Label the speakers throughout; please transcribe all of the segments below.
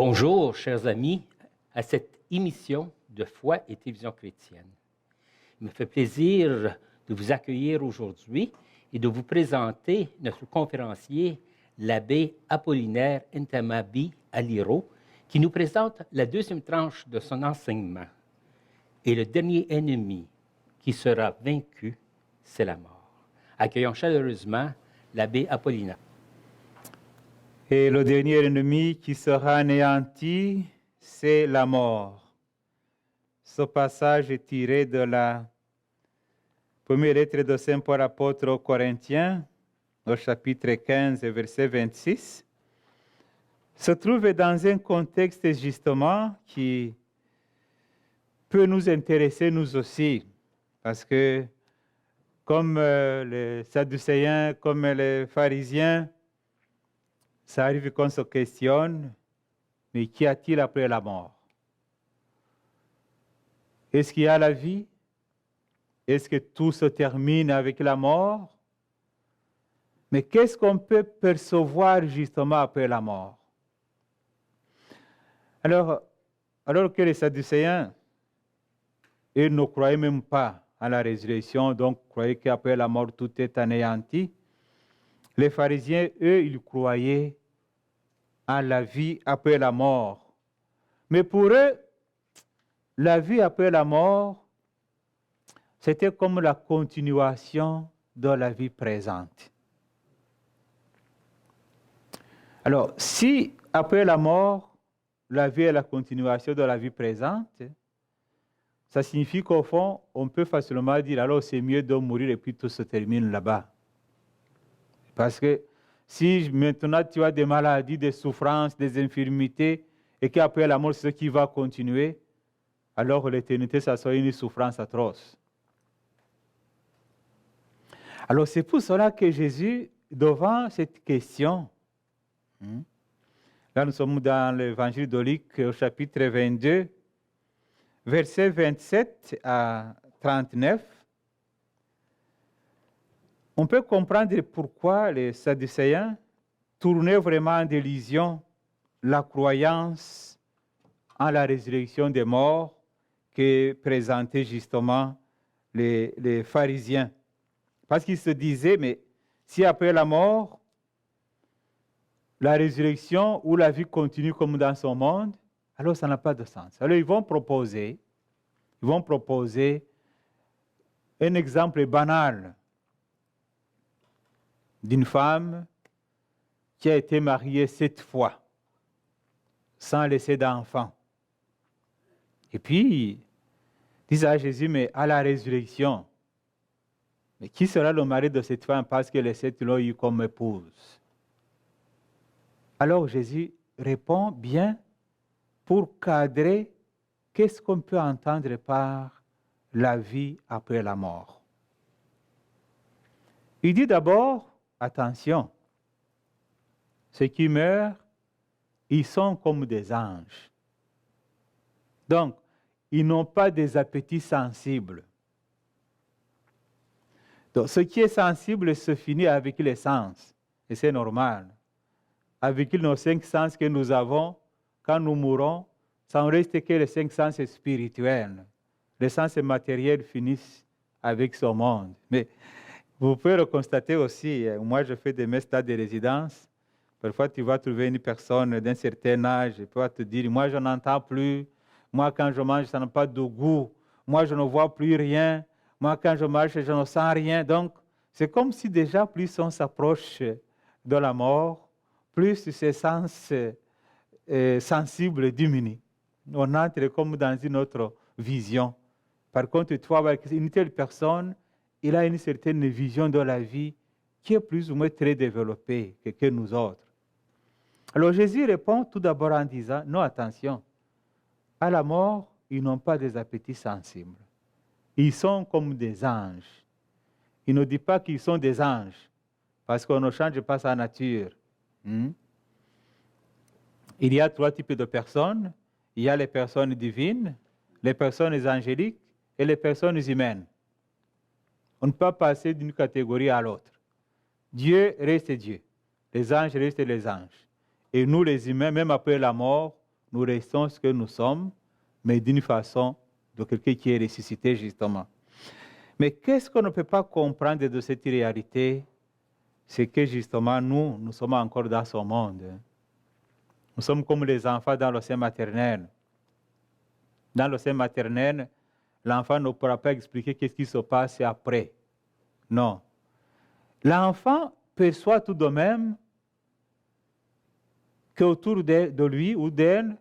Speaker 1: Bonjour, chers amis, à cette émission de Foi et Télévision chrétienne. Il me fait plaisir de vous accueillir aujourd'hui et de vous présenter notre conférencier, l'abbé Apollinaire Ntamabi Aliro, qui nous présente la deuxième tranche de son enseignement. Et le dernier ennemi qui sera vaincu, c'est la mort. Accueillons chaleureusement l'abbé Apollinaire.
Speaker 2: Et le dernier ennemi qui sera anéanti, c'est la mort. Ce passage est tiré de la première lettre de Saint Paul apôtre aux Corinthiens, au chapitre 15, verset 26. Se trouve dans un contexte justement qui peut nous intéresser nous aussi, parce que comme les Sadducéens, comme les pharisiens, ça arrive qu'on se questionne, mais qu'y a-t-il après la mort? Est-ce qu'il y a la vie? Est-ce que tout se termine avec la mort? Mais qu'est-ce qu'on peut percevoir justement après la mort? Alors que les Sadducéens, ils ne croyaient même pas à la résurrection, donc croyaient qu'après la mort tout est anéanti, les pharisiens, eux, ils croyaient à la vie après la mort. Mais pour eux, la vie après la mort, c'était comme la continuation de la vie présente. Alors, si après la mort, la vie est la continuation de la vie présente, ça signifie qu'au fond, on peut facilement dire alors c'est mieux de mourir et puis tout se termine là-bas. Parce que si maintenant tu as des maladies, des souffrances, des infirmités, et qu'après la mort, c'est ce qui va continuer, alors l'éternité, ça sera une souffrance atroce. Alors c'est pour cela que Jésus, devant cette question, là nous sommes dans l'évangile de Luc au chapitre 22, versets 27 à 39, on peut comprendre pourquoi les Sadducéens tournaient vraiment en délision la croyance en la résurrection des morts que présentaient justement les pharisiens. Parce qu'ils se disaient, mais si après la mort, la résurrection ou la vie continue comme dans son monde, alors ça n'a pas de sens. Alors ils vont proposer un exemple banal d'une femme qui a été mariée 7 fois, sans laisser d'enfant. Et puis, disent à Jésus, mais à la résurrection, mais qui sera le mari de cette femme parce que les 7 l'ont eu comme épouse? Alors Jésus répond bien pour cadrer qu'est-ce qu'on peut entendre par la vie après la mort. Il dit d'abord, attention, ceux qui meurent, ils sont comme des anges. Donc, ils n'ont pas des appétits sensibles. Donc, ce qui est sensible se finit avec les sens, et c'est normal. Avec nos 5 sens que nous avons, quand nous mourons, ça ne reste que les 5 sens spirituels. Les sens matériels finissent avec ce monde. Mais vous pouvez le constater aussi, moi je fais des messes de résidence, parfois tu vas trouver une personne d'un certain âge, et peut te dire, moi je n'entends plus, moi quand je mange ça n'a pas de goût, moi je ne vois plus rien, moi quand je marche je ne sens rien. Donc c'est comme si déjà plus on s'approche de la mort, plus ces sens sensibles diminuent. On entre comme dans une autre vision. Par contre, tu vois, avec une telle personne, il a une certaine vision de la vie qui est plus ou moins très développée que nous autres. Alors Jésus répond tout d'abord en disant, non, attention, à la mort, ils n'ont pas des appétits sensibles. Ils sont comme des anges. Il ne dit pas qu'ils sont des anges, parce qu'on ne change pas sa nature. Il y a 3 types de personnes. Il y a les personnes divines, les personnes angéliques et les personnes humaines. On ne peut pas passer d'une catégorie à l'autre. Dieu reste Dieu. Les anges restent les anges. Et nous, les humains, même après la mort, nous restons ce que nous sommes, mais d'une façon de quelqu'un qui est ressuscité, justement. Mais qu'est-ce qu'on ne peut pas comprendre de cette réalité? C'est que, justement, nous sommes encore dans ce monde. Nous sommes comme les enfants dans le sein maternel. Dans le sein maternel, l'enfant ne pourra pas expliquer qu'est-ce qui se passe après. Non. L'enfant perçoit tout de même qu'autour de lui ou d'elle,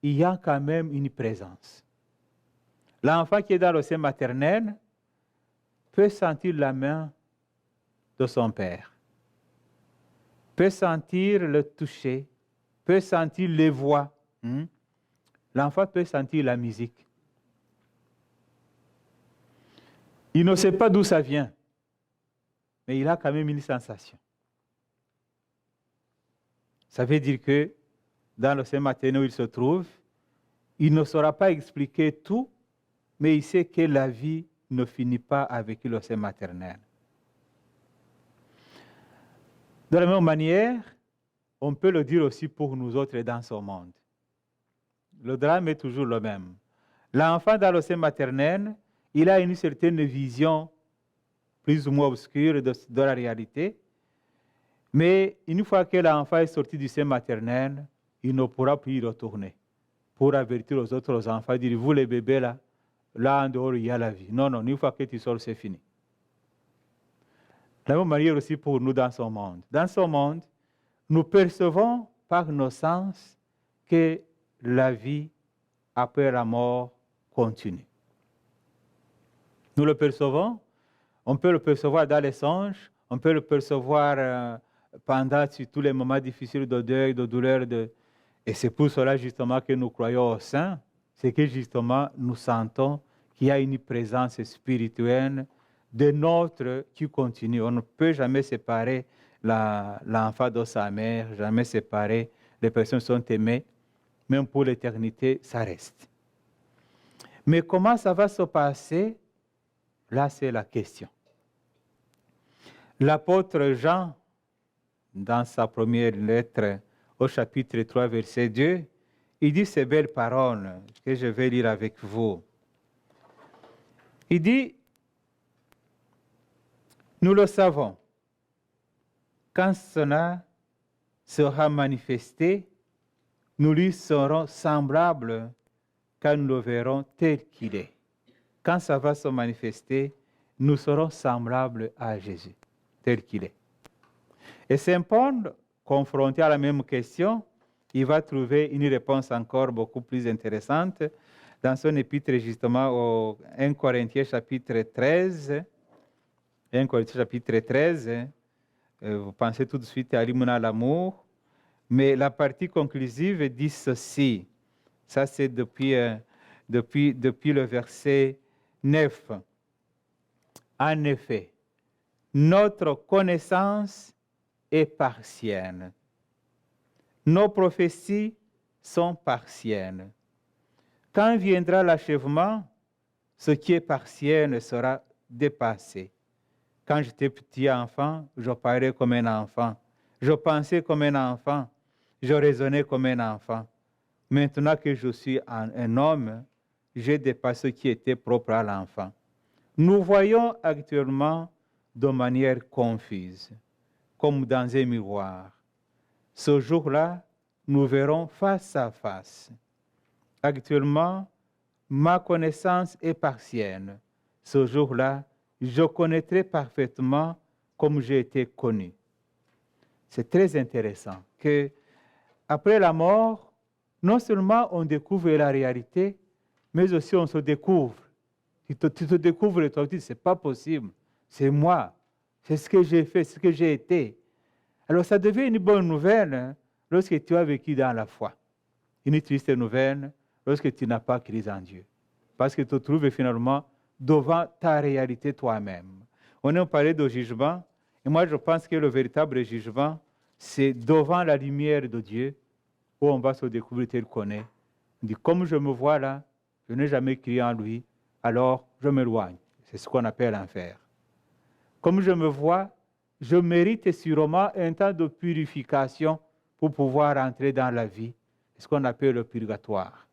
Speaker 2: il y a quand même une présence. L'enfant qui est dans le sein maternel peut sentir la main de son père, peut sentir le toucher, peut sentir les voix. L'enfant peut sentir la musique. Il ne sait pas d'où ça vient, mais il a quand même une sensation. Ça veut dire que dans le sein maternel où il se trouve, il ne saura pas expliquer tout, mais il sait que la vie ne finit pas avec le sein maternel. De la même manière, on peut le dire aussi pour nous autres dans ce monde. Le drame est toujours le même. L'enfant dans le sein maternel, il a une certaine vision plus ou moins obscure de la réalité, mais une fois que l'enfant est sorti du sein maternel, il ne pourra plus y retourner pour avertir aux autres enfants, dire, vous les bébés là en dehors il y a la vie. Non, une fois que tu sors, c'est fini. De la même manière aussi pour nous dans ce monde. Dans ce monde, nous percevons par nos sens que la vie après la mort continue. Nous le percevons, on peut le percevoir dans les songes, on peut le percevoir pendant tous les moments difficiles de deuil, de douleur. Et c'est pour cela justement que nous croyons au Saint, c'est que justement nous sentons qu'il y a une présence spirituelle de notre qui continue. On ne peut jamais séparer l'enfant de sa mère, jamais séparer les personnes qui sont aimées, même pour l'éternité, ça reste. Mais comment ça va se passer? Là, c'est la question. L'apôtre Jean, dans sa première lettre, au chapitre 3, verset 2, il dit ces belles paroles que je vais lire avec vous. Il dit, nous le savons, quand cela sera manifesté, nous lui serons semblables quand nous le verrons tel qu'il est. Quand ça va se manifester, nous serons semblables à Jésus, tel qu'il est. Et Saint Paul, confronté à la même question, il va trouver une réponse encore beaucoup plus intéressante dans son épître justement au 1 Corinthiens chapitre 13. 1 Corinthiens chapitre 13, vous pensez tout de suite à l'hymne à l'amour, mais la partie conclusive dit ceci. Ça, c'est depuis le verset 9. En effet, notre connaissance est partielle. Nos prophéties sont partielles. Quand viendra l'achèvement, ce qui est partiel sera dépassé. Quand j'étais petit enfant, je parlais comme un enfant. Je pensais comme un enfant. Je raisonnais comme un enfant. Maintenant que je suis un homme, j'ai dépassé ce qui était propre à l'enfant. Nous voyons actuellement de manière confuse, comme dans un miroir. Ce jour-là, nous verrons face à face. Actuellement, ma connaissance est partielle. Ce jour-là, je connaîtrai parfaitement comme j'ai été connu. C'est très intéressant que après la mort, non seulement on découvre la réalité, mais aussi on se découvre. Tu te découvres et toi tu dis, c'est pas possible, c'est moi, c'est ce que j'ai fait, ce que j'ai été. Alors ça devient une bonne nouvelle lorsque tu as vécu dans la foi. Une triste nouvelle lorsque tu n'as pas cru en Dieu. Parce que tu te trouves finalement devant ta réalité toi-même. On a parlé de jugement, et moi je pense que le véritable jugement, c'est devant la lumière de Dieu, où on va se découvrir tel qu'on est. On dit, comme je me vois là, je n'ai jamais crié en lui, alors je m'éloigne. C'est ce qu'on appelle l'enfer. Comme je me vois, je mérite sûrement un temps de purification pour pouvoir entrer dans la vie. ce qu'on appelle le purgatoire.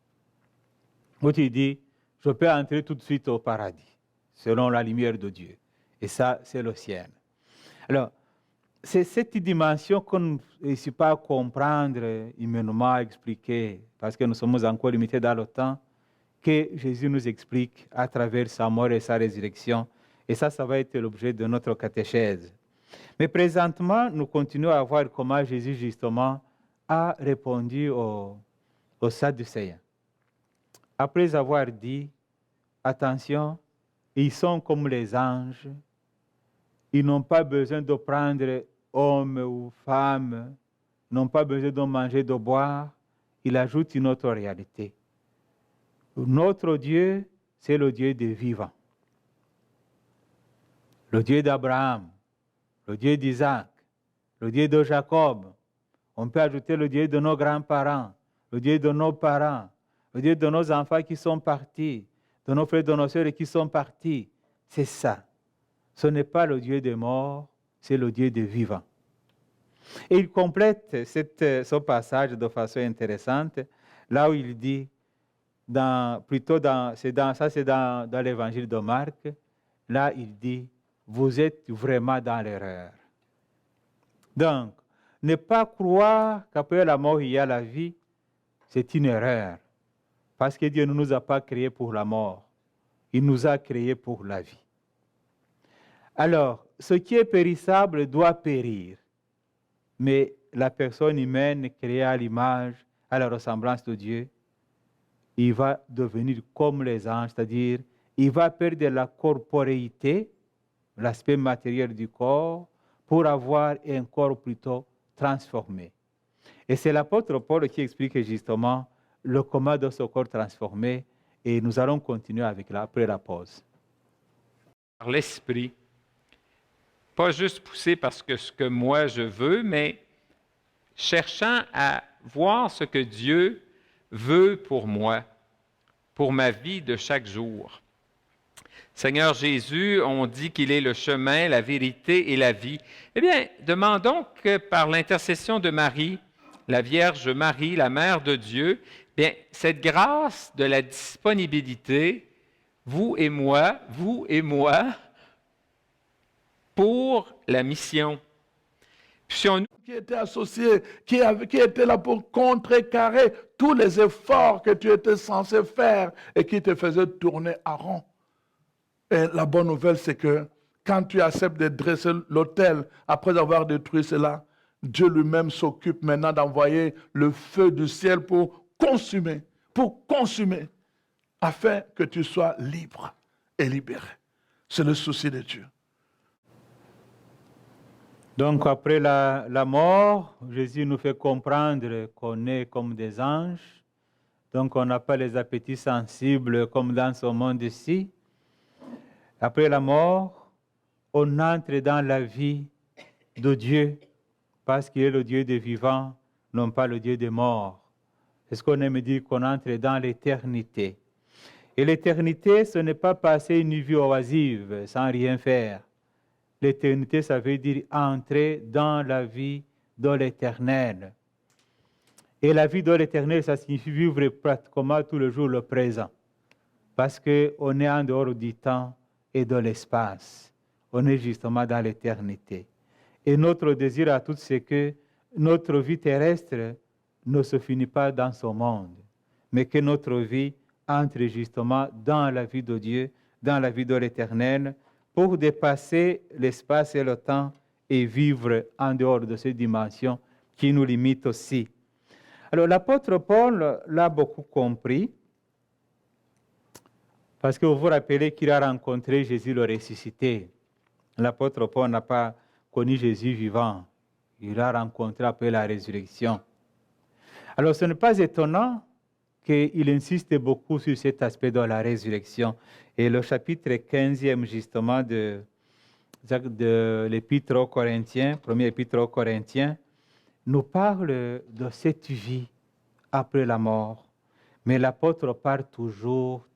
Speaker 2: Où tu dis, je peux entrer tout de suite au paradis, selon la lumière de Dieu. Et ça, c'est le ciel. Alors, c'est cette dimension qu'on ne réussit pas à comprendre humainement, à expliquer, parce que nous sommes encore limités dans le temps, que Jésus nous explique à travers sa mort et sa résurrection. Et ça va être l'objet de notre catéchèse. Mais présentement, nous continuons à voir comment Jésus, justement, a répondu aux Sadducéens. Après avoir dit, attention, ils sont comme les anges, ils n'ont pas besoin de prendre homme ou femme, n'ont pas besoin de manger, de boire. Il ajoute une autre réalité. Notre Dieu, c'est le Dieu des vivants. Le Dieu d'Abraham, le Dieu d'Isaac, le Dieu de Jacob. On peut ajouter le Dieu de nos grands-parents, le Dieu de nos parents, le Dieu de nos enfants qui sont partis, de nos frères et de nos sœurs qui sont partis. C'est ça. Ce n'est pas le Dieu des morts, c'est le Dieu des vivants. Et il complète ce passage de façon intéressante, là où il dit, dans l'évangile de Marc, là il dit, vous êtes vraiment dans l'erreur. Donc, ne pas croire qu'après la mort il y a la vie, c'est une erreur. Parce que Dieu ne nous a pas créés pour la mort, il nous a créés pour la vie. Alors, ce qui est périssable doit périr. Mais la personne humaine créée à l'image, à la ressemblance de Dieu, il va devenir comme les anges, c'est-à-dire, il va perdre la corporéité, l'aspect matériel du corps, pour avoir un corps plutôt transformé. Et c'est l'apôtre Paul qui explique justement le comment de ce corps transformé, et nous allons continuer après la pause.
Speaker 3: Par l'esprit. Pas juste poussé parce que ce que moi je veux, mais cherchant à voir ce que Dieu veut pour moi, pour ma vie de chaque jour. Seigneur Jésus, on dit qu'il est le chemin, la vérité et la vie. Eh bien, demandons que par l'intercession de Marie, la Vierge Marie, la Mère de Dieu, bien, cette grâce de la disponibilité, vous et moi, pour la mission.
Speaker 4: Qui était associé, qui était là pour contrecarrer tous les efforts que tu étais censé faire et qui te faisaient tourner à rond. Et la bonne nouvelle, c'est que quand tu acceptes de dresser l'autel après avoir détruit cela, Dieu lui-même s'occupe maintenant d'envoyer le feu du ciel pour consumer, afin que tu sois libre et libéré. C'est le souci de Dieu.
Speaker 2: Donc après la mort, Jésus nous fait comprendre qu'on est comme des anges. Donc on n'a pas les appétits sensibles comme dans ce monde-ci. Après la mort, on entre dans la vie de Dieu parce qu'il est le Dieu des vivants, non pas le Dieu des morts. C'est ce qu'on aime dire qu'on entre dans l'éternité. Et l'éternité, ce n'est pas passer une vie oisive sans rien faire. L'éternité, ça veut dire entrer dans la vie de l'éternel. Et la vie de l'éternel, ça signifie vivre pratiquement tous les jours le présent. Parce qu'on est en dehors du temps et de l'espace. On est justement dans l'éternité. Et notre désir à tous, c'est que notre vie terrestre ne se finit pas dans ce monde, mais que notre vie entre justement dans la vie de Dieu, dans la vie de l'éternel, pour dépasser l'espace et le temps et vivre en dehors de ces dimensions qui nous limitent aussi. Alors l'apôtre Paul l'a beaucoup compris, parce que vous vous rappelez qu'il a rencontré Jésus le ressuscité. L'apôtre Paul n'a pas connu Jésus vivant, il l'a rencontré après la résurrection. Alors ce n'est pas étonnant qu'il insiste beaucoup sur cet aspect de la résurrection. Et le chapitre 15e, justement, de l'Épître aux Corinthiens, premier Épître aux Corinthiens, nous parle de cette vie après la mort. Mais l'apôtre parle toujours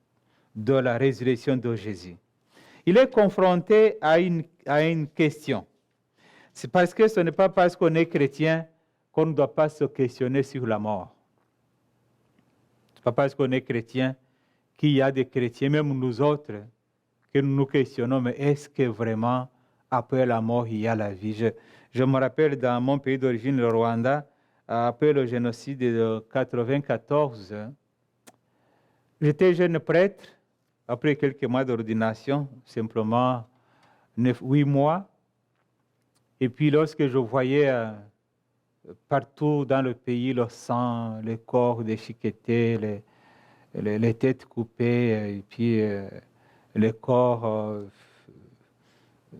Speaker 2: de la résurrection de Jésus. Il est confronté à une question. C'est parce que ce n'est pas parce qu'on est chrétien qu'on ne doit pas se questionner sur la mort. Ce n'est pas parce qu'on est chrétien qu'il y a des chrétiens, même nous autres, que nous nous questionnons, mais est-ce que vraiment, après la mort, il y a la vie? Je me rappelle dans mon pays d'origine, le Rwanda, après le génocide de 1994, j'étais jeune prêtre, après quelques mois d'ordination, simplement 8 mois. Et puis lorsque je voyais partout dans le pays le sang, les corps déchiquetés, les têtes coupées, et puis les corps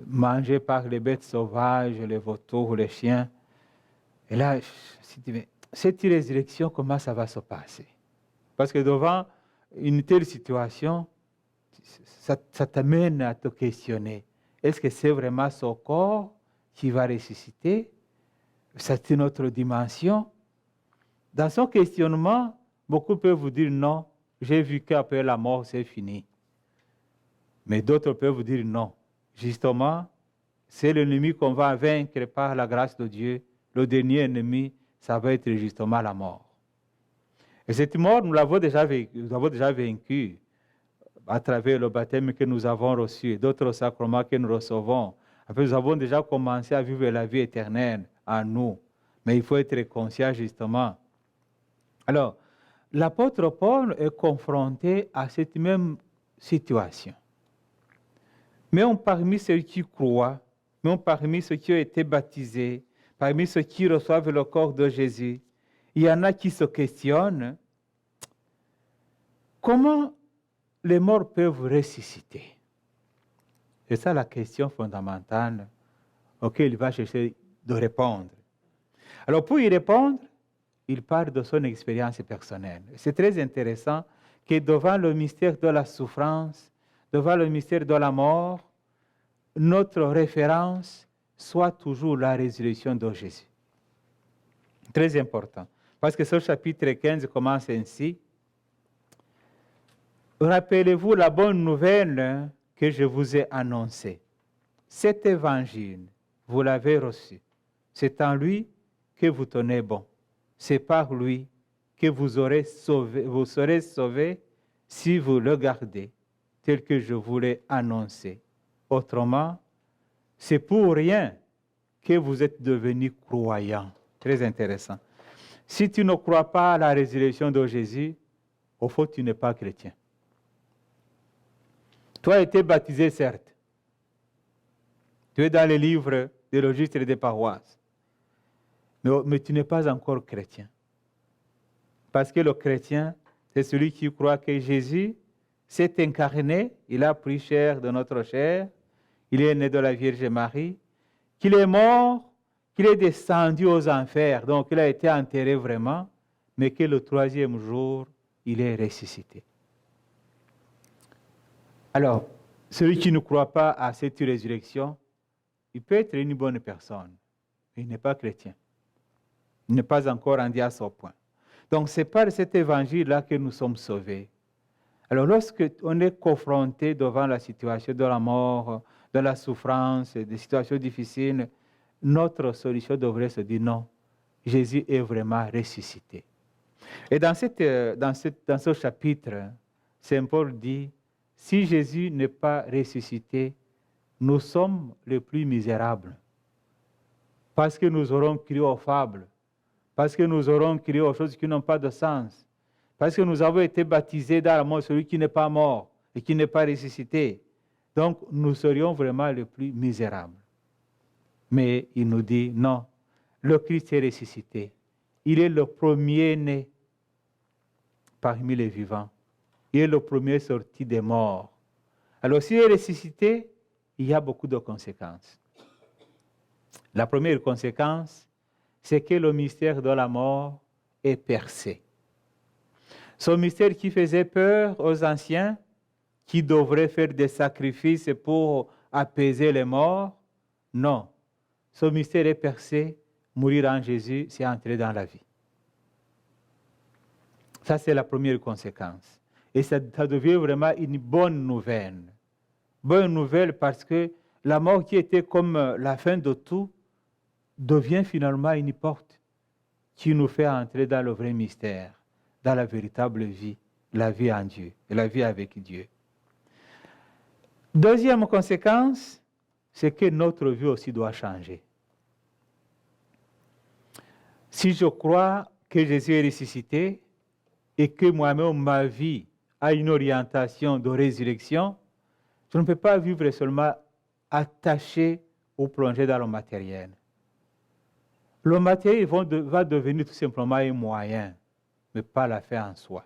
Speaker 2: mangés par les bêtes sauvages, les vautours, les chiens. Et là, je me suis dit, mais cette résurrection, comment ça va se passer? Parce que devant une telle situation, ça t'amène à te questionner. Est-ce que c'est vraiment son corps qui va ressusciter? C'est une autre dimension. Dans son questionnement, beaucoup peuvent vous dire non, j'ai vu qu'après la mort, c'est fini. Mais d'autres peuvent vous dire non. Justement, c'est l'ennemi qu'on va vaincre par la grâce de Dieu. Le dernier ennemi, ça va être justement la mort. Et cette mort, nous l'avons déjà vaincue à travers le baptême que nous avons reçu et d'autres sacrements que nous recevons. Après, nous avons déjà commencé à vivre la vie éternelle en nous. Mais il faut être conscient justement. Alors, l'apôtre Paul est confronté à cette même situation. Même parmi ceux qui croient, même parmi ceux qui ont été baptisés, parmi ceux qui reçoivent le corps de Jésus, il y en a qui se questionnent comment les morts peuvent ressusciter. C'est ça la question fondamentale auquel il va chercher de répondre. Alors pour y répondre, il parle de son expérience personnelle. C'est très intéressant que devant le mystère de la souffrance, devant le mystère de la mort, notre référence soit toujours la résurrection de Jésus. Très important. Parce que ce chapitre 15 commence ainsi. Rappelez-vous la bonne nouvelle que je vous ai annoncée. Cet évangile, vous l'avez reçu. C'est en lui que vous tenez bon. C'est par lui que vous serez sauvés si vous le gardez, tel que je vous l'ai annoncé. Autrement, c'est pour rien que vous êtes devenus croyants. Très intéressant. Si tu ne crois pas à la résurrection de Jésus, au fond, tu n'es pas chrétien. Tu as été baptisé, certes. Tu es dans les livres des registres des paroisses. Mais tu n'es pas encore chrétien. Parce que le chrétien, c'est celui qui croit que Jésus s'est incarné, il a pris chair de notre chair, il est né de la Vierge Marie, qu'il est mort, qu'il est descendu aux enfers, donc il a été enterré vraiment, mais que le troisième jour, il est ressuscité. Alors, celui qui ne croit pas à cette résurrection, il peut être une bonne personne, mais il n'est pas chrétien. Il n'est pas encore rendu à ce point. Donc, c'est par cet évangile-là que nous sommes sauvés. Alors, lorsque on est confronté devant la situation de la mort, de la souffrance, des situations difficiles, notre solution devrait se dire non, Jésus est vraiment ressuscité. Et dans ce chapitre, Saint Paul dit, si Jésus n'est pas ressuscité, nous sommes les plus misérables. Parce que nous aurons crié aux fables, parce que nous aurons crié aux choses qui n'ont pas de sens, parce que nous avons été baptisés dans la mort, celui qui n'est pas mort et qui n'est pas ressuscité. Donc, nous serions vraiment les plus misérables. Mais il nous dit, non, le Christ est ressuscité. Il est le premier-né parmi les vivants. Il est le premier sorti des morts. Alors, s'il est ressuscité, il y a beaucoup de conséquences. La première conséquence, c'est que le mystère de la mort est percé. Ce mystère qui faisait peur aux anciens, qui devraient faire des sacrifices pour apaiser les morts, non. Ce mystère est percé. Mourir en Jésus, c'est entrer dans la vie. Ça, c'est la première conséquence. Et ça devient vraiment une bonne nouvelle. Bonne nouvelle parce que la mort qui était comme la fin de tout devient finalement une porte qui nous fait entrer dans le vrai mystère. dans la véritable vie, la vie en Dieu et la vie avec Dieu. Deuxième conséquence, c'est que notre vie aussi doit changer. Si je crois que Jésus est ressuscité et que moi-même, ma vie a une orientation de résurrection, je ne peux pas vivre seulement attaché ou plongé dans le matériel. Le matériel va devenir tout simplement un moyen, mais pas la fin en soi.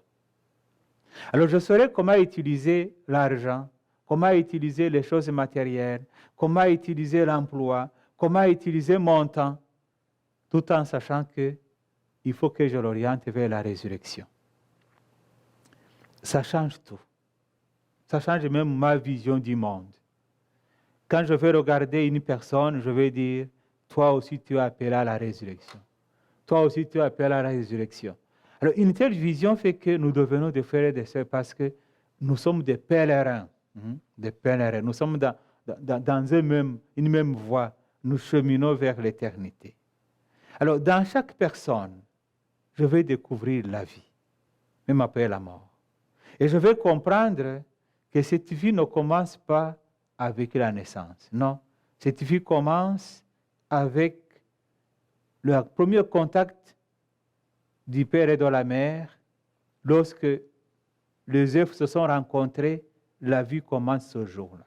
Speaker 2: Alors je saurai comment utiliser l'argent, comment utiliser les choses matérielles, comment utiliser l'emploi, comment utiliser mon temps, tout en sachant qu'il faut que je l'oriente vers la résurrection. Ça change tout. Ça change même ma vision du monde. Quand je vais regarder une personne, je vais dire, toi aussi tu es appelé à la résurrection. Toi aussi tu es appelé à la résurrection. Alors une telle vision fait que nous devenons des frères et des sœurs parce que nous sommes des pèlerins. Des pèlerins. Nous sommes dans une même voie. Nous cheminons vers l'éternité. Alors dans chaque personne, je vais découvrir la vie, même après la mort. Et je vais comprendre que cette vie ne commence pas avec la naissance. Non, cette vie commence avec le premier contact du père et de la mère. Lorsque les œufs se sont rencontrés, la vie commence ce jour-là.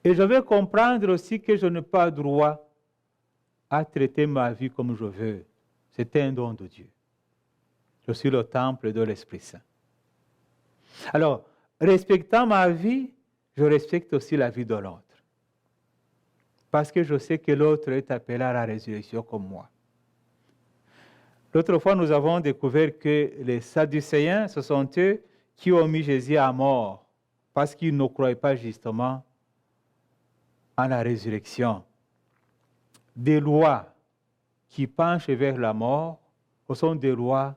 Speaker 2: Et je vais comprendre aussi que je n'ai pas droit à traiter ma vie comme je veux. C'est un don de Dieu. Je suis le temple de l'Esprit Saint. Alors, respectant ma vie, je respecte aussi la vie de l'autre. Parce que je sais que l'autre est appelé à la résurrection comme moi. L'autre fois, nous avons découvert que les Sadducéens, ce sont eux qui ont mis Jésus à mort parce qu'ils ne croyaient pas justement à la résurrection. Des lois qui penchent vers la mort, ce sont des lois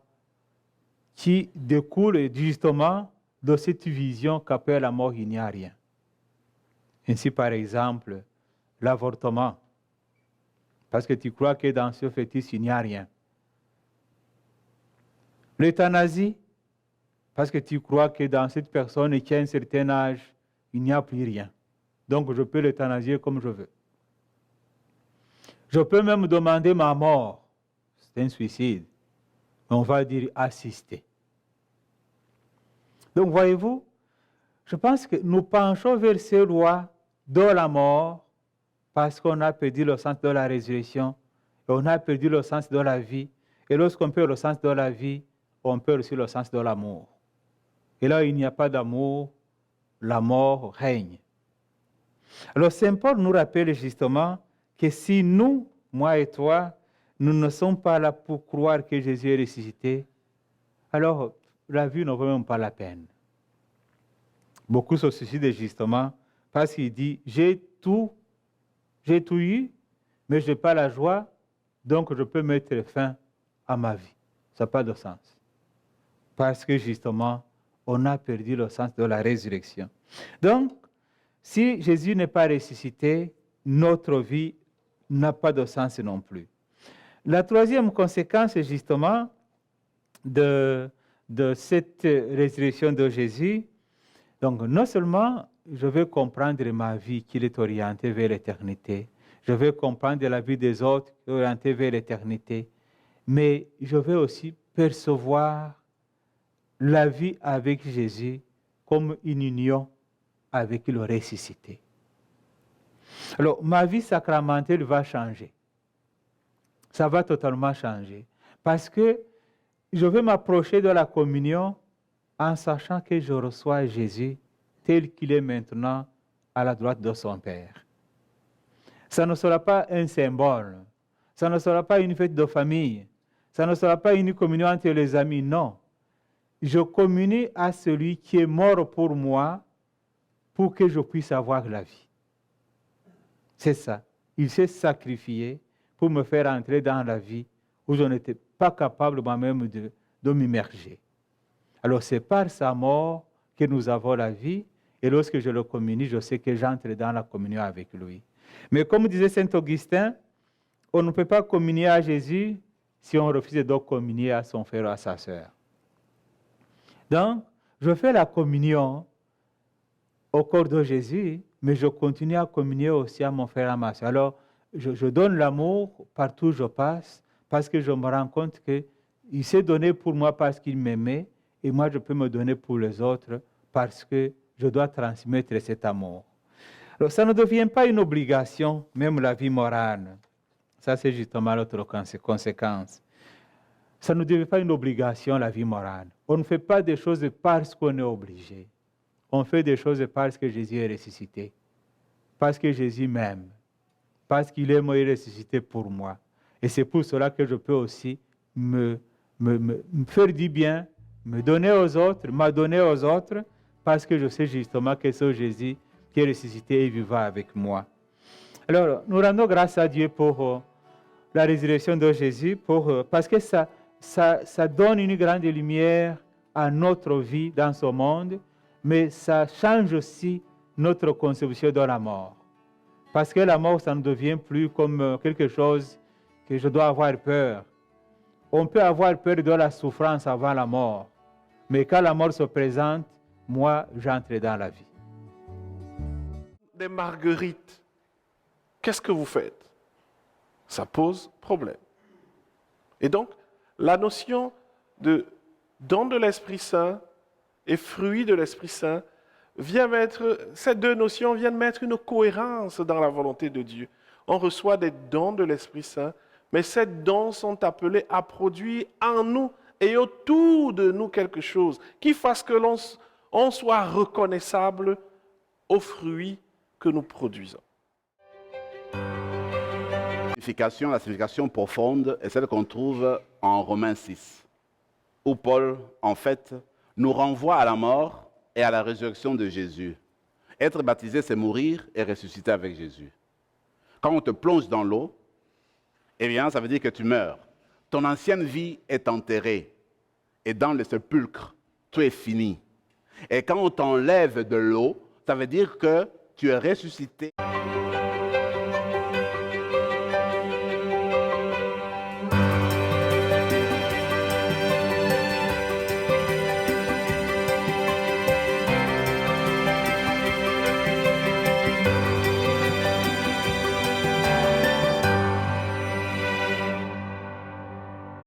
Speaker 2: qui découlent justement de cette vision qu'après la mort, il n'y a rien. Ainsi, par exemple, l'avortement. Parce que tu crois que dans ce fœtus, il n'y a rien. L'euthanasie, parce que tu crois que dans cette personne qui a un certain âge, il n'y a plus rien. Donc, je peux l'euthanasier comme je veux. Je peux même demander ma mort. C'est un suicide. On va dire assister. Donc, voyez-vous, je pense que nous penchons vers ces lois de la mort parce qu'on a perdu le sens de la résurrection et on a perdu le sens de la vie. Et lorsqu'on perd le sens de la vie, on perd aussi le sens de l'amour. Et là, il n'y a pas d'amour, la mort règne. Alors, Saint Paul nous rappelle justement que si nous, moi et toi, nous ne sommes pas là pour croire que Jésus est ressuscité, alors la vie ne vaut même pas la peine. Beaucoup se suicident justement parce qu'il dit, j'ai tout eu, mais je n'ai pas la joie, donc je peux mettre fin à ma vie. Ça n'a pas de sens. Parce que justement, on a perdu le sens de la résurrection. Donc, si Jésus n'est pas ressuscité, notre vie n'a pas de sens non plus. La troisième conséquence, justement, de cette résurrection de Jésus, donc non seulement je vais comprendre ma vie qui est orientée vers l'éternité, je vais comprendre la vie des autres qui est orientée vers l'éternité, mais je vais aussi percevoir la vie avec Jésus comme une union avec le ressuscité. Alors, ma vie sacramentelle va changer. Ça va totalement changer. Parce que je vais m'approcher de la communion en sachant que je reçois Jésus tel qu'il est maintenant à la droite de son Père. Ça ne sera pas un symbole. Ça ne sera pas une fête de famille. Ça ne sera pas une communion entre les amis. Non. Je communie à celui qui est mort pour moi pour que je puisse avoir la vie. C'est ça. Il s'est sacrifié pour me faire entrer dans la vie où je n'étais pas capable moi-même de m'immerger. Alors c'est par sa mort que nous avons la vie, et lorsque je le communie, je sais que j'entre dans la communion avec lui. Mais comme disait saint Augustin, on ne peut pas communier à Jésus si on refuse de communier à son frère ou à sa sœur. Donc, je fais la communion au corps de Jésus, mais je continue à communier aussi à mon frère et à ma sœur. Alors, je donne l'amour partout où je passe, parce que je me rends compte qu'il s'est donné pour moi parce qu'il m'aimait, et moi je peux me donner pour les autres parce que je dois transmettre cet amour. Alors, ça ne devient pas une obligation, même la vie morale. Ça, c'est justement l'autre conséquence. Ça ne devient pas une obligation, la vie morale. On ne fait pas des choses parce qu'on est obligé. On fait des choses parce que Jésus est ressuscité, parce que Jésus m'aime, parce qu'il est mort et ressuscité pour moi. Et c'est pour cela que je peux aussi me faire du bien, me donner aux autres, m'adonner aux autres, parce que je sais justement que c'est Jésus qui est ressuscité et vivant avec moi. Alors, nous rendons grâce à Dieu pour la résurrection de Jésus, parce que ça donne une grande lumière à notre vie dans ce monde, mais ça change aussi notre conception de la mort. Parce que la mort, ça ne devient plus comme quelque chose que je dois avoir peur. On peut avoir peur de la souffrance avant la mort, mais quand la mort se présente, moi, j'entre dans la vie.
Speaker 5: Des marguerites, qu'est-ce que vous faites? Ça pose problème. Et donc, la notion de don de l'Esprit Saint et fruit de l'Esprit Saint ces deux notions viennent mettre une cohérence dans la volonté de Dieu. On reçoit des dons de l'Esprit Saint, mais ces dons sont appelés à produire en nous et autour de nous quelque chose qui fasse que on soit reconnaissable aux fruits que nous produisons.
Speaker 6: La signification profonde est celle qu'on trouve en Romains 6, où Paul, en fait, nous renvoie à la mort et à la résurrection de Jésus. Être baptisé, c'est mourir et ressusciter avec Jésus. Quand on te plonge dans l'eau, eh bien, ça veut dire que tu meurs. Ton ancienne vie est enterrée. Et dans le sépulcre, tout est fini. Et quand on t'enlève de l'eau, ça veut dire que tu es ressuscité.